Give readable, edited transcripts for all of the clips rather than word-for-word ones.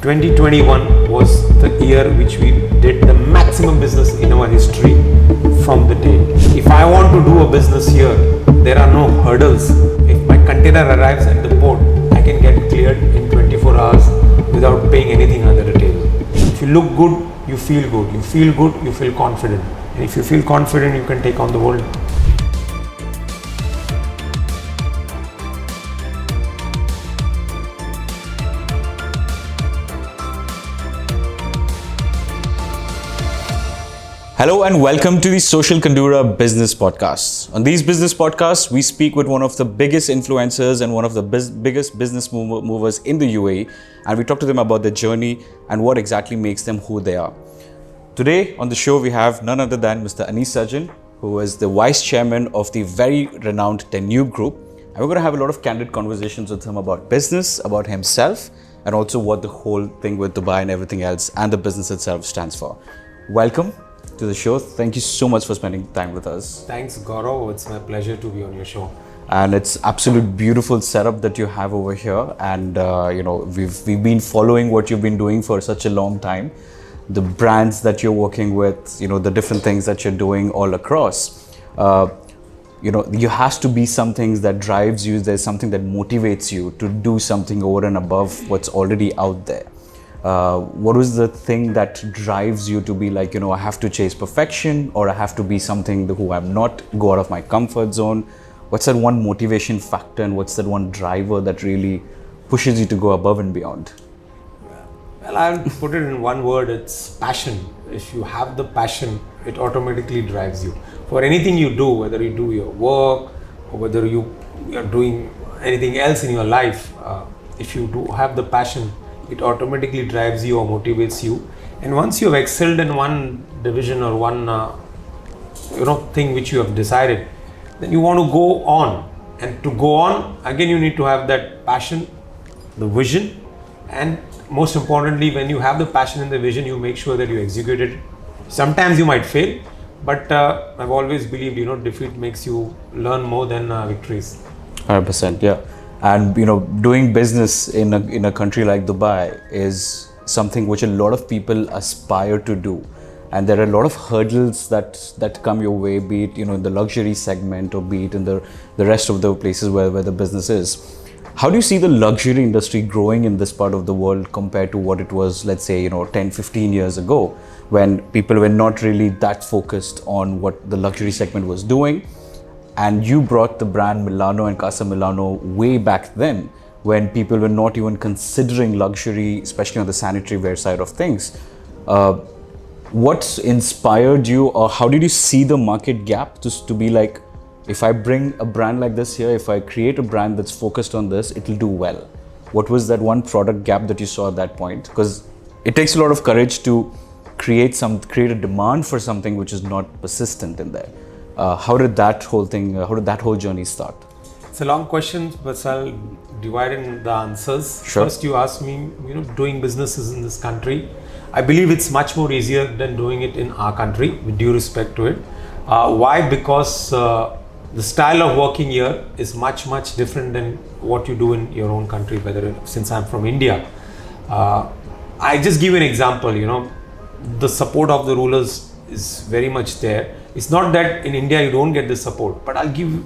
2021 was the year which we did the maximum business in our history from the day. If I want to do a business here, there are no hurdles. If my container arrives at the port, I can get cleared in 24 hours without paying anything under the table. If you look good, you feel good. You feel good, you feel confident. And if you feel confident, you can take on the world. Hello and welcome to the Social Kandura Business Podcast. On these business podcasts, we speak with one of the biggest influencers and one of the biggest business movers in the UAE, and we talk to them about their journey and what exactly makes them who they are. Today on the show, we have none other than Mr. Anis Sajan, who is the Vice Chairman of the very renowned Danube Group. And we're going to have a lot of candid conversations with him about business, about himself, and also what the whole thing with Dubai and everything else and the business itself stands for. Welcome to the show. Thank you so much for spending time with us. Thanks, Gaurav. It's my pleasure to be on your show. And it's absolute beautiful setup that you have over here. And we've been following what you've been doing for such a long time. The brands that you're working with, the different things that you're doing all across. You has to be something that drives you. There's something that motivates you to do something over and above what's already out there. What was the thing that drives you to be like, I have to chase perfection, or I have to be something who I'm not, go out of my comfort zone? What's that one motivation factor, and what's that one driver that really pushes you to go above and beyond? Well, I'll put it in one word, it's passion. If you have the passion, it automatically drives you. For anything you do, whether you do your work or whether you are doing anything else in your life, if you do have the passion, it automatically drives you or motivates you. And once you have excelled in one division or one thing which you have decided, then you want to go on. And to go on, again, you need to have that passion, the vision, and most importantly, when you have the passion and the vision, you make sure that you execute it. Sometimes you might fail, but I've always believed, defeat makes you learn more than victories. 100%, yeah. And doing business in a country like Dubai is something which a lot of people aspire to do, and there are a lot of hurdles that come your way, be it in the luxury segment or be it in the rest of the places where the business is. How do you see the luxury industry growing in this part of the world compared to what it was, let's say 10-15 years ago, when people were not really that focused on what the luxury segment was doing? And you brought the brand Milano and Casa Milano way back then, when people were not even considering luxury, especially on the sanitary ware side of things. What inspired you, or how did you see the market gap to be like, if I bring a brand like this here, if I create a brand that's focused on this, it'll do well? What was that one product gap that you saw at that point? Because it takes a lot of courage to create a demand for something which is not persistent in there. How did that whole journey start? It's a long question, but I'll divide in the answers. Sure. First, you asked me, doing businesses in this country. I believe it's much more easier than doing it in our country, with due respect to it. Why? Because the style of working here is much different than what you do in your own country, since I'm from India. I just give an example, the support of the rulers is very much there. It's not that in India you don't get the support, but I'll give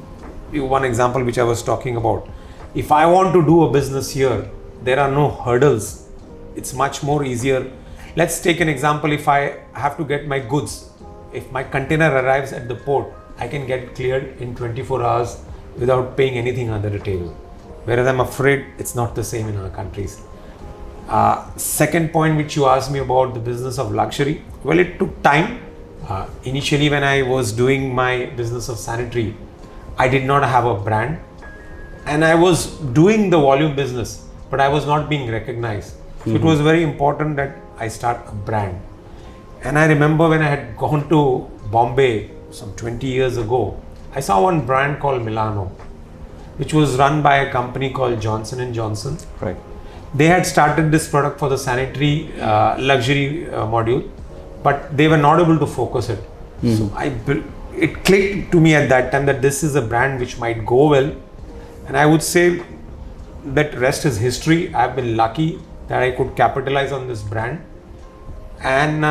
you one example which I was talking about. If I want to do a business here, there are no hurdles. It's much more easier. Let's take an example. If I have to get my goods, if my container arrives at the port, I can get cleared in 24 hours without paying anything under the table. Whereas I'm afraid it's not the same in our countries. Second point which you asked me about the business of luxury. Well, it took time. Initially, when I was doing my business of sanitary, I did not have a brand, and I was doing the volume business, but I was not being recognized. So it was very important that I start a brand. And I remember when I had gone to Bombay some 20 years ago, I saw one brand called Milano, which was run by a company called Johnson & Johnson. Right. They had started this product for the sanitary luxury module, but they were not able to focus it. So it clicked to me at that time that this is a brand which might go well. And I would say that rest is history. I've been lucky that I could capitalize on this brand. And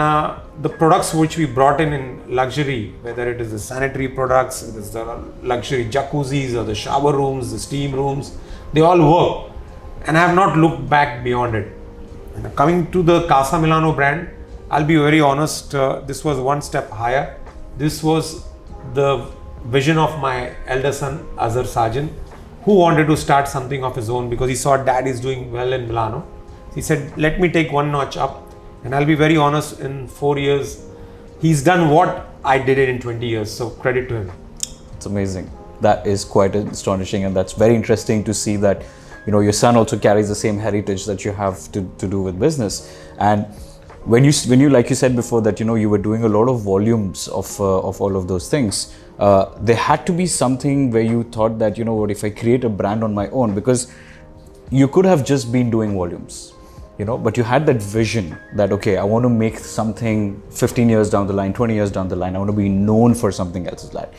the products which we brought in luxury, whether it is the sanitary products, it is the luxury jacuzzis or the shower rooms, the steam rooms, they all work. And I have not looked back beyond it. And coming to the Casa Milano brand, I'll be very honest, this was one step higher. This was the vision of my elder son, Anis Sajan, who wanted to start something of his own because he saw dad is doing well in Milano. He said, let me take one notch up. And I'll be very honest, in 4 years, he's done what I did it in 20 years. So credit to him. It's amazing. That is quite astonishing, and that's very interesting to see that, you know, your son also carries the same heritage that you have to do with business. And when you like you said before that, you know, you were doing a lot of volumes of all of those things, there had to be something where you thought that, you know what, if I create a brand on my own, because you could have just been doing volumes, you know, but you had that vision that, okay, I want to make something 15 years down the line, 20 years down the line, I want to be known for something else like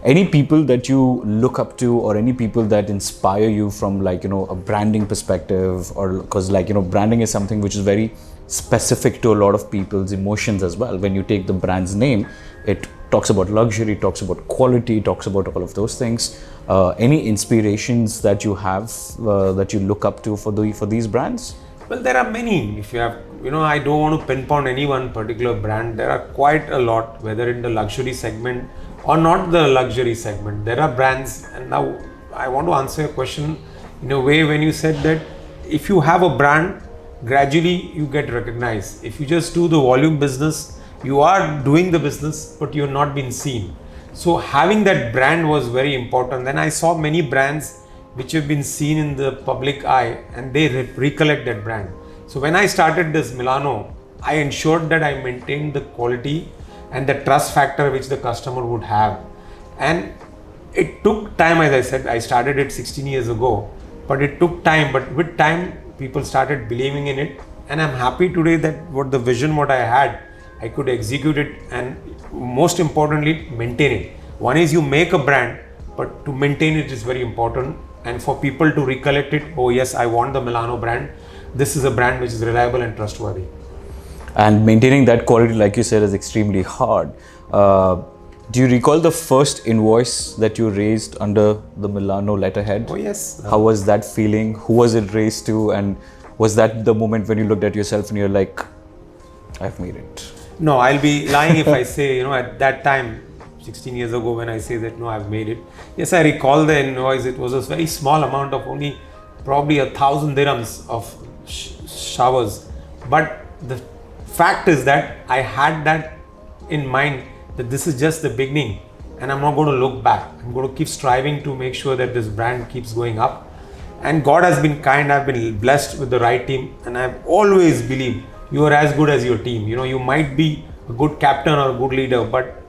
any people that you look up to, or any people that inspire you from, like, you know, a branding perspective, or because, like, you know, branding is something which is very specific to a lot of people's emotions as well. When you take the brand's name, it talks about luxury, talks about quality, talks about all of those things. Any inspirations that you have that you look up to for these brands? Well, there are many. If you have, you know, I don't want to pinpoint any one particular brand. There are quite a lot, whether in the luxury segment or not the luxury segment. There are brands. And now I want to answer your question in a way when you said that if you have a brand, gradually you get recognized. If you just do the volume business, you are doing the business, but you're not being seen. So having that brand was very important. Then I saw many brands which have been seen in the public eye, and they recollect that brand. So when I started this Milano, I ensured that I maintained the quality and the trust factor which the customer would have. And it took time, as I said, I started it 16 years ago, but it took time. But with time, people started believing in it. And I'm happy today that what I had, I could execute it, and most importantly, maintain it. One is you make a brand, but to maintain it is very important. And for people to recollect it, oh yes, I want the Milano brand. This is a brand which is reliable and trustworthy. And maintaining that quality, like you said, is extremely hard. Do you recall the first invoice that you raised under the Milano letterhead? Oh yes. How was that feeling? Who was it raised to? And was that the moment when you looked at yourself and you're like, I've made it? No, I'll be lying if I say, you know, at that time, 16 years ago, when I say that, no, I've made it. Yes, I recall the invoice. It was a very small amount of only probably 1,000 dirhams of showers. But the fact is that I had that in mind, that this is just the beginning and I'm not going to look back. I'm going to keep striving to make sure that this brand keeps going up. And God has been kind. I've been blessed with the right team, and I've always believed you are as good as your team. You know, you might be a good captain or a good leader, but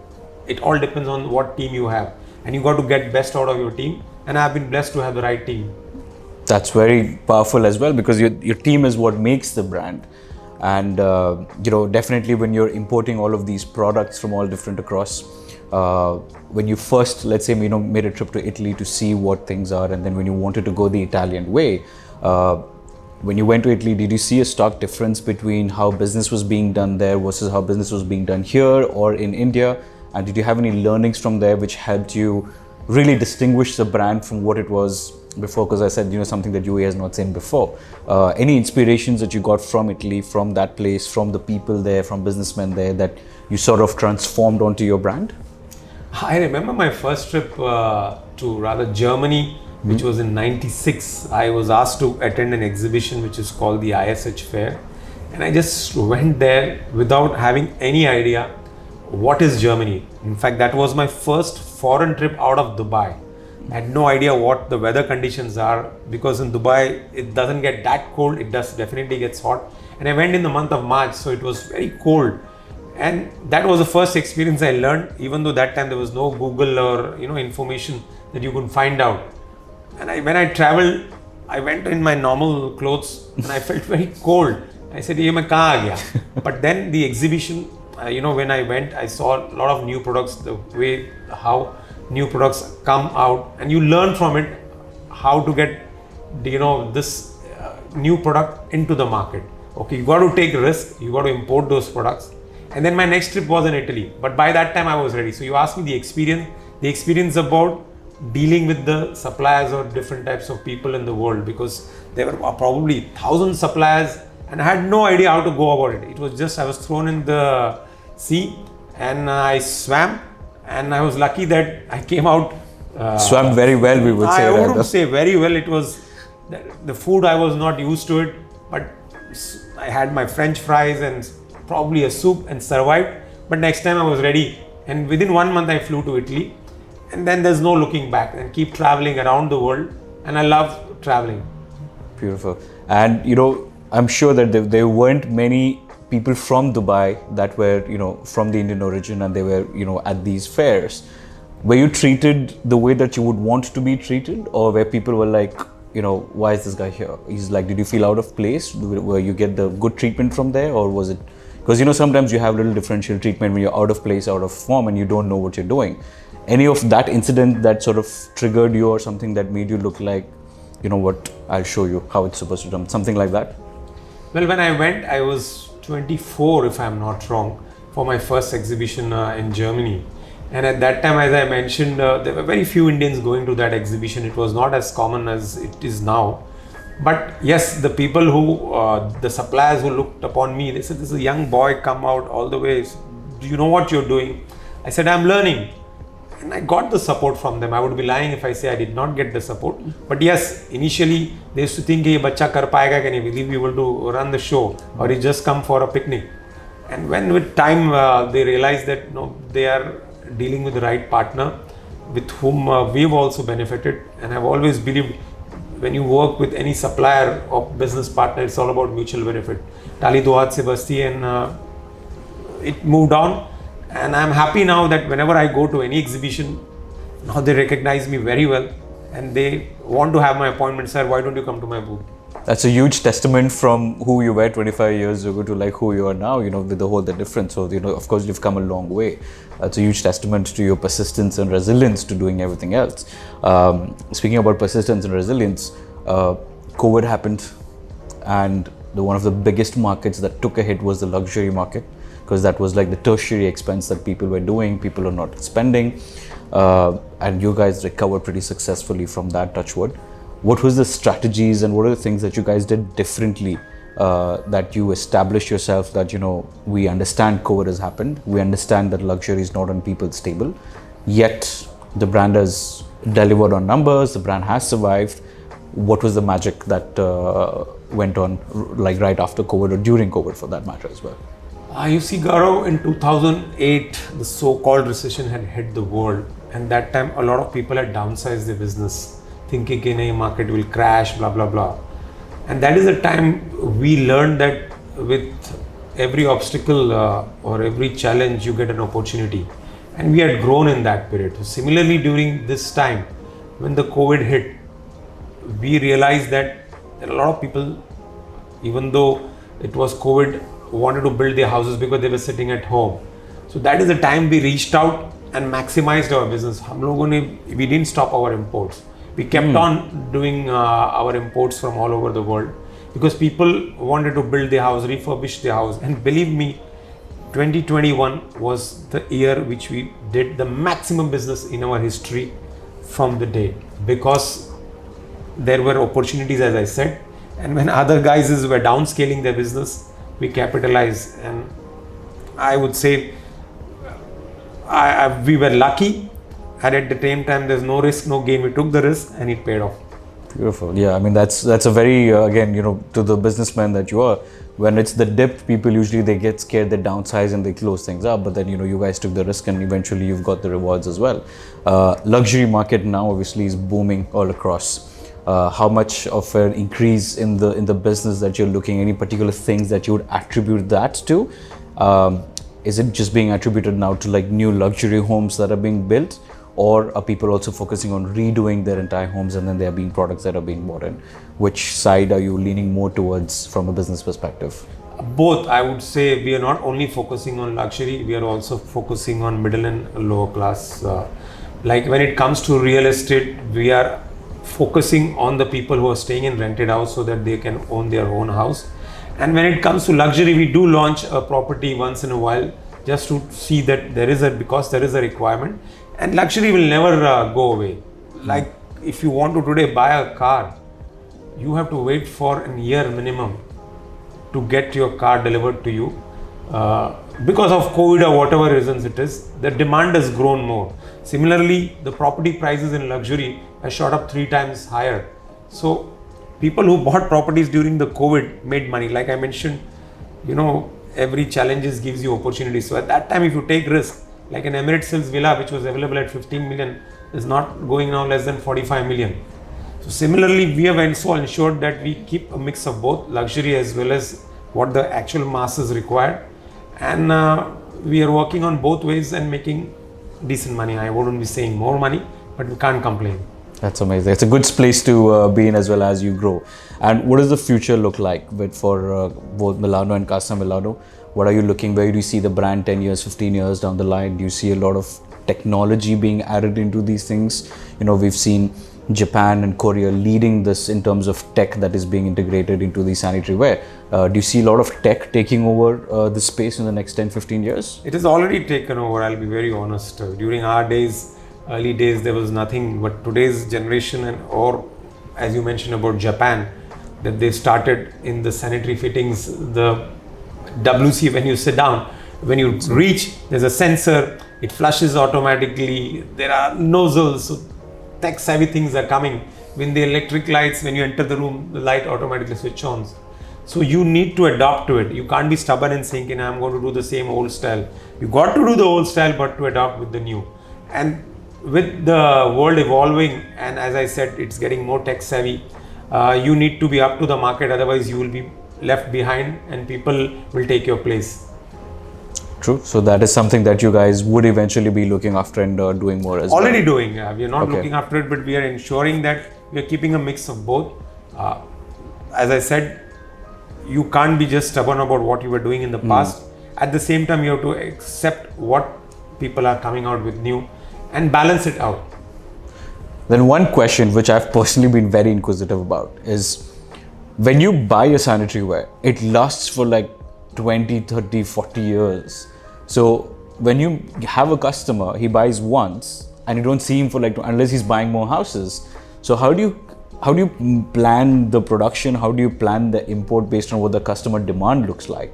it all depends on what team you have, and you got to get best out of your team. And I've been blessed to have the right team. That's very powerful as well, because your team is what makes the brand. And you know, definitely when you're importing all of these products from all different across, when you first, let's say, you know, made a trip to Italy to see what things are, and then when you wanted to go the Italian way, when you went to Italy, did you see a stark difference between how business was being done there versus how business was being done here or in India? And did you have any learnings from there which helped you really distinguish the brand from what it was before? Because I said, you know, something that UAE has not seen before. Any inspirations that you got from Italy, from that place, from the people there, from businessmen there, that you sort of transformed onto your brand? I remember my first trip to Germany, which was in '96. I was asked to attend an exhibition which is called the ISH Fair. And I just went there without having any idea what is Germany. In fact, that was my first foreign trip out of Dubai. I had no idea what the weather conditions are, because in Dubai it doesn't get that cold. It definitely gets hot. And I went in the month of March, so it was very cold. And that was the first experience I learned, even though that time there was no Google or, you know, information that you could find out. And when I traveled, I went in my normal clothes and I felt very cold. I said, "Ye main kahan aa gaya?" But then the exhibition, you know, when I went, I saw a lot of new products, the way how new products come out, and you learn from it how to get, you know, this new product into the market. Okay, you got to take risk, you got to import those products. And then my next trip was in Italy. But by that time I was ready. So you asked me the experience about dealing with the suppliers or different types of people in the world, because there were probably 1,000 suppliers and I had no idea how to go about it. It was just, I was thrown in the sea and I swam, and I was lucky that I came out. Swam very well, we would say. I wouldn't say very well. It was the food, I was not used to it, but I had my French fries and probably a soup and survived. But next time I was ready, and within 1 month I flew to Italy, and then there's no looking back, and keep traveling around the world, and I love traveling. Beautiful. And you know, I'm sure that there weren't many people from Dubai that were, you know, from the Indian origin, and they were, you know, at these fairs. Were you treated the way that you would want to be treated, or where people were like, you know, why is this guy here? He's like, did you feel out of place? Were you get the good treatment from there, or was it? Because, you know, sometimes you have little differential treatment when you're out of place, out of form, and you don't know what you're doing. Any of that incident that sort of triggered you, or something that made you look like, you know what, I'll show you how it's supposed to be done, something like that? Well, when I went, I was 24, if I'm not wrong, for my first exhibition in Germany. And at that time, as I mentioned, there were very few Indians going to that exhibition. It was not as common as it is now. But yes, the people who, the suppliers who looked upon me, they said, this is a young boy come out all the way. Do you know what you're doing? I said, I'm learning. And I got the support from them. I would be lying if I say I did not get the support. But yes, initially they used to think, ye bacha kar payega ki nahi, will he be able to run the show, or he just come for a picnic. And when with time they realized that no, they are dealing with the right partner with whom we've also benefited. And I've always believed when you work with any supplier or business partner, it's all about mutual benefit. Tali do haath se basti, and it moved on. And I'm happy now that whenever I go to any exhibition, now they recognize me very well and they want to have my appointment. Sir, why don't you come to my booth? That's a huge testament from who you were 25 years ago to like who you are now, you know, with the difference. So, you know, of course, you've come a long way. That's a huge testament to your persistence and resilience to doing everything else. Speaking about persistence and resilience, COVID happened, and one of the biggest markets that took a hit was the luxury market, because that was like the tertiary expense that people were doing, people are not spending, and you guys recovered pretty successfully from that, touch wood. What was the strategies and what are the things that you guys did differently, that you established yourself that, you know, we understand COVID has happened, we understand that luxury is not on people's table, yet the brand has delivered on numbers, the brand has survived. What was the magic that went on like right after COVID or during COVID for that matter as well? You see, Gaurav, in 2008, the so-called recession had hit the world, and that time a lot of people had downsized their business, thinking the market will crash, blah, blah, blah. And that is the time we learned that with every obstacle or every challenge, you get an opportunity. And we had grown in that period. So similarly, during this time, when the COVID hit, we realized that there are a lot of people, even though it was COVID, wanted to build their houses because they were sitting at home. So that is the time we reached out and maximized our business. We didn't stop our imports. We kept on doing our imports from all over the world because people wanted to build their house, refurbish their house. And believe me, 2021 was the year which we did the maximum business in our history from the day, because there were opportunities, as I said. And when other guys were downscaling their business, we capitalized. And I would say we were lucky, and at the same time there's no risk, no gain. We took the risk and it paid off. Beautiful. Yeah, I mean that's a very again, you know, to the businessman that you are, when it's the dip, people usually they get scared, they downsize and they close things up, but then, you know, you guys took the risk and eventually you've got the rewards as well. Luxury market now obviously is booming all across. How much of an increase in the business that you're looking, any particular things that you would attribute that to? Is it just being attributed now to like new luxury homes that are being built, or are people also focusing on redoing their entire homes and then there are being products that are being bought in? Which side are you leaning more towards from a business perspective? Both. I would say we are not only focusing on luxury, we are also focusing on middle and lower class. Like when it comes to real estate, we are focusing on the people who are staying in rented house so that they can own their own house. And when it comes to luxury, we do launch a property once in a while just to see that because there is a requirement, and luxury will never go away. Like if you want to today buy a car, you have to wait for a year minimum to get your car delivered to you. Because of COVID or whatever reasons it is, the demand has grown more. Similarly, the property prices in luxury has shot up 3 times higher. So people who bought properties during the COVID made money. Like I mentioned, every challenges gives you opportunities. So at that time, if you take risk, like an Emirates Hills villa, which was available at 15 million, is not going now less than 45 million. So similarly, we have also ensured that we keep a mix of both luxury as well as what the actual masses require. And we are working on both ways and making decent money. I wouldn't be saying more money, but we can't complain. That's amazing. It's a good place to be in as well as you grow. And what does the future look like for both Milano and Casa Milano? What are you looking? Where do you see the brand 10 years, 15 years down the line? Do you see a lot of technology being added into these things? We've seen Japan and Korea leading this in terms of tech that is being integrated into the sanitary ware. Do you see a lot of tech taking over the space in the next 10, 15 years? It has already taken over, I'll be very honest. During our days, early days, there was nothing, but today's generation or as you mentioned about Japan, that they started in the sanitary fittings, the WC, when you sit down, when you reach, there's a sensor, it flushes automatically, there are nozzles, so tech savvy things are coming. When the electric lights, when you enter the room, the light automatically switch on. So you need to adapt to it. You can't be stubborn and thinking, I'm going to do the same old style. You got to do the old style, but to adapt with the new. And with the world evolving, and as I said, it's getting more tech savvy, you need to be up to the market, otherwise you will be left behind and people will take your place. True. So that is something that you guys would eventually be looking after and doing more as Already well. doing. We are not looking after it, but we are ensuring that we are keeping a mix of both. As I said, you can't be just stubborn about what you were doing in the past. At the same time, you have to accept what people are coming out with new and balance it out. Then one question which I've personally been very inquisitive about is, when you buy a sanitary ware, it lasts for like 20, 30, 40 years. So when you have a customer, he buys once and you don't see him for unless he's buying more houses. So how do you plan the production? How do you plan the import based on what the customer demand looks like?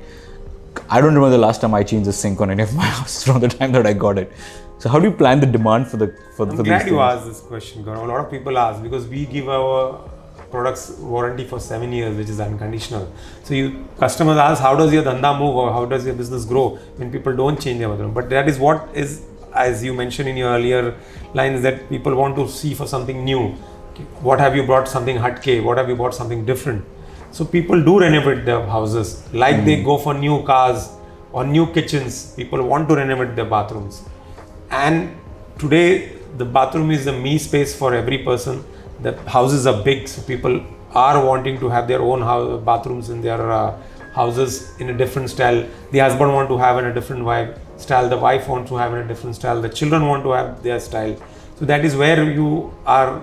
I don't remember the last time I changed a sink on any of my houses from the time that I got it. So how do you plan the demand for these things? I'm glad you asked this question, Gaurav. A lot of people ask because we give our products warranty for 7 years, which is unconditional. So customers ask, how does your dhanda move or how does your business grow when people don't change their bathroom? But that is what is, as you mentioned in your earlier lines, that people want to see for something new. What have you brought something hatke? What have you bought something different? So people do renovate their houses. Like they go for new cars or new kitchens. People want to renovate their bathrooms. And today the bathroom is the me space for every person. The houses are big, so people are wanting to have their own bathrooms in their houses in a different style. The husband want to have in a different style. The wife wants to have in a different style. The children want to have their style. So that is where you are.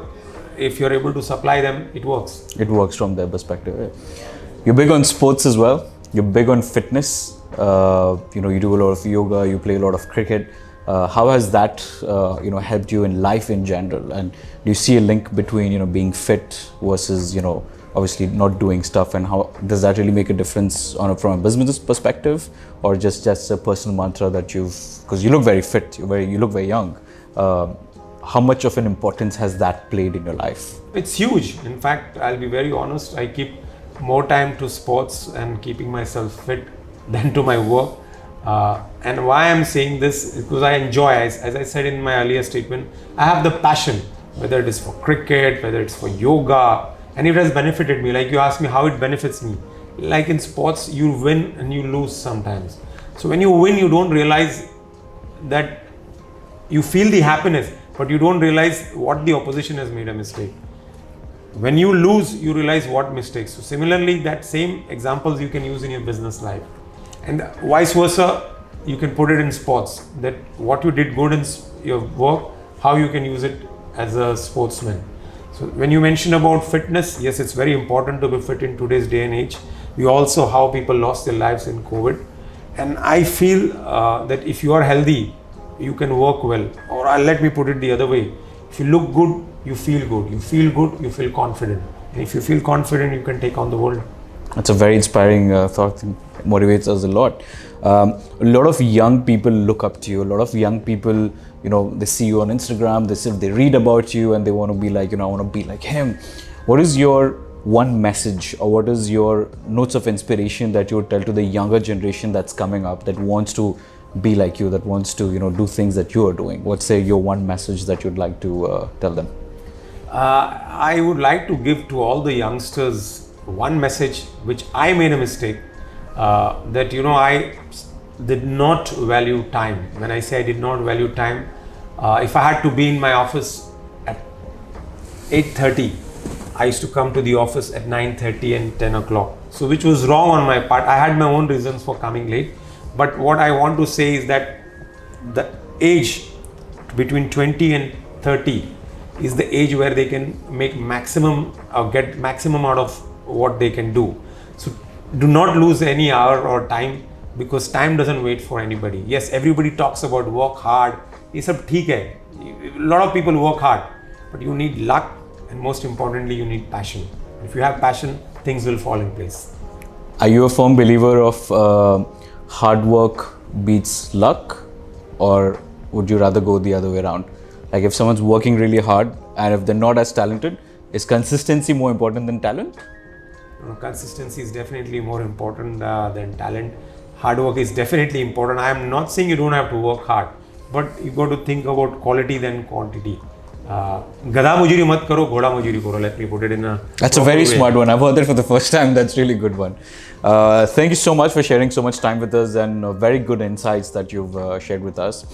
If you're able to supply them, it works. It works from their perspective. You're big on sports as well. You're big on fitness. You do a lot of yoga. You play a lot of cricket. How has that helped you in life in general? And do you see a link between being fit versus obviously not doing stuff, and how does that really make a difference from a business perspective, or just a personal mantra that because you look very fit, you look very young. How much of an importance has that played in your life? It's huge. In fact, I'll be very honest, I keep more time to sports and keeping myself fit than to my work. And why I'm saying this is because I enjoy, as I said in my earlier statement, I have the passion, whether it is for cricket, whether it's for yoga, and it has benefited me. Like you asked me how it benefits me. Like in sports, you win and you lose sometimes. So when you win, you don't realize that you feel the happiness, but you don't realize what the opposition has made a mistake. When you lose, you realize what mistakes. So similarly, that same examples you can use in your business life. And vice versa, you can put it in sports, that what you did good in your work, how you can use it as a sportsman. So when you mention about fitness, yes, it's very important to be fit in today's day and age. We also how people lost their lives in COVID, and I feel that if you are healthy, you can work well. Or let me put it the other way: if you look good, you feel good. You feel good, you feel confident. And if you feel confident, you can take on the world. That's a very inspiring thought. It motivates us a lot. A lot of young people look up to you. A lot of young people, they see you on Instagram, they read about you and they want to be like, I want to be like him. What is your one message, or what is your notes of inspiration that you would tell to the younger generation that's coming up, that wants to be like you, that wants to, do things that you are doing? What's, say, your one message that you'd like to tell them? I would like to give to all the youngsters one message which I made a mistake, that I did not value time. When I say I did not value time, if I had to be in my office at 8:30, I used to come to the office at 9:30 and 10 o'clock. So which was wrong on my part. I had my own reasons for coming late. But what I want to say is that the age between 20 and 30 is the age where they can make maximum or get maximum out of what they can do. So do not lose any hour or time, because time doesn't wait for anybody. Yes, everybody talks about work hard. ये सब ठीक है. A lot of people work hard, but you need luck, and most importantly, you need passion. If you have passion, things will fall in place. Are you a firm believer of hard work beats luck, or would you rather go the other way around? Like if someone's working really hard and if they're not as talented, is consistency more important than talent? Consistency is definitely more important than talent. Hard work is definitely important. I am not saying you don't have to work hard, but you got to think about quality than quantity. Gada mujuri mat karo, ghoda mujuri karo. Let me put it in a. That's a very smart one. I've heard that for the first time. That's really good one. Thank you so much for sharing so much time with us, and very good insights that you've shared with us.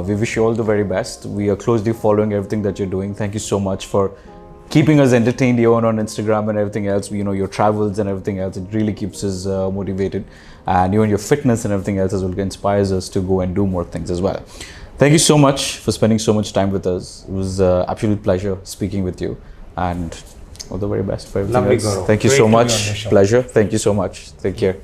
We wish you all the very best. We are closely following everything that you're doing. Thank you so much for keeping us entertained even on Instagram and everything else. Your travels and everything else. It really keeps us motivated, and even your fitness and everything else as well inspires us to go and do more things as well. Thank you so much for spending so much time with us. It was an absolute pleasure speaking with you, and all the very best for everything else. Gaurav. Thank you Great so to be on much. the show. Pleasure. Thank you so much. Take care.